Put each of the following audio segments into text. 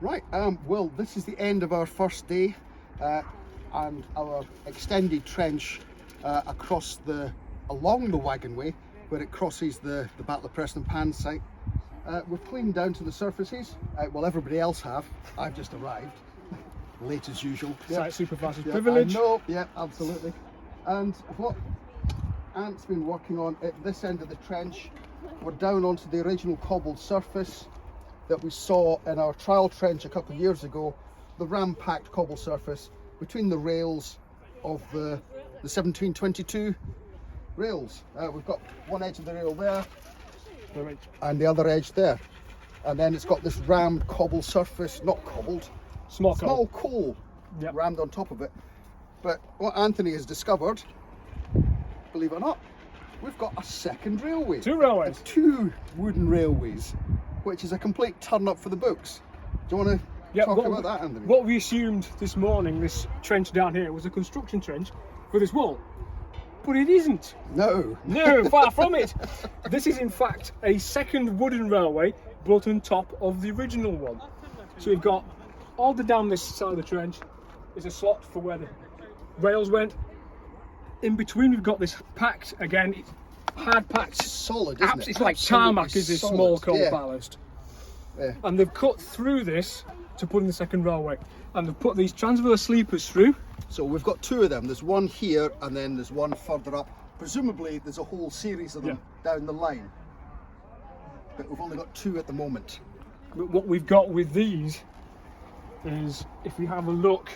Right, well, this is the end of our first day and our extended trench along the Waggonway, where it crosses the Battle of Preston Pan site. We've cleaned down to the surfaces. Well, everybody else have. I've just arrived, late as usual. Site supervisor's privilege. No, yeah, absolutely. And what Ant's been working on at this end of the trench, we're down onto the original cobbled surface that we saw in our trial trench a couple of years ago, the ram-packed cobble surface between the rails of the 1722 rails. We've got one edge of the rail there and the other edge there, and then it's got this rammed cobble surface, not cobbled, small coal rammed on top of it. But what Anthony has discovered, believe it or not, we've got a second railway. Two railways. Two wooden railways, which is a complete turn up for the books. Do you want to talk about that, Anthony? What we assumed this morning, this trench down here, was a construction trench for this wall. But it isn't. No, far from it. This is in fact a second wooden railway built on top of the original one. So we've got all down this side of the trench is a slot for where the rails went. In between we've got this packed, again, it's hard packed. Solid, isn't it? It's like tarmac is this small coal ballast. Yeah. And they've cut through this to put in the second railway. And they've put these transverse sleepers through. So we've got two of them. There's one here and then there's one further up. Presumably there's a whole series of them down the line. But we've only got two at the moment. But what we've got with these is, if we have a look,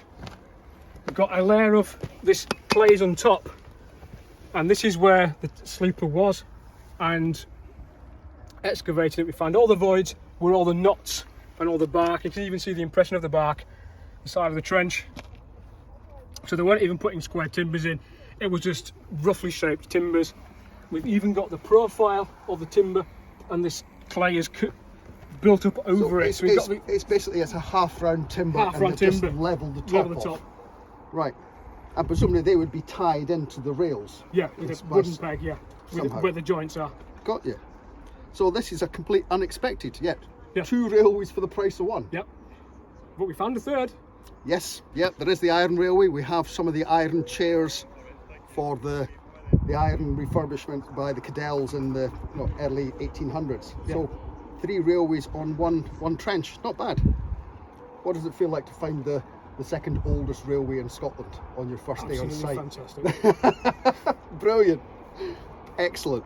we've got a layer of this clays on top. And this is where the sleeper was. And excavating it, we found all the voids where all the knots and all the bark. You can even see the impression of the bark, the side of the trench. So they weren't even putting square timbers in. It was just roughly shaped timbers. We've even got the profile of the timber, and this clay is built up over it. So it's basically a half-round timber, just levelled the top off. Right. And presumably they would be tied into the rails. Yeah, with a wooden peg, where the joints are. Got you. So this is a complete unexpected, Yeah. Two railways for the price of one. Yep. But we found a third. Yes, there is the iron railway. We have some of the iron chairs for the iron refurbishment by the Cadells in the early 1800s. Yeah. So 3 railways on one trench. Not bad. What does it feel like to find the second oldest railway in Scotland on your first day on site? Fantastic. Brilliant. Excellent.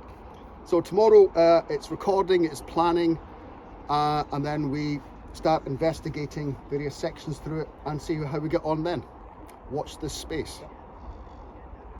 So tomorrow it's recording, it's planning, and then we start investigating various sections through it and see how we get on then. Watch this space.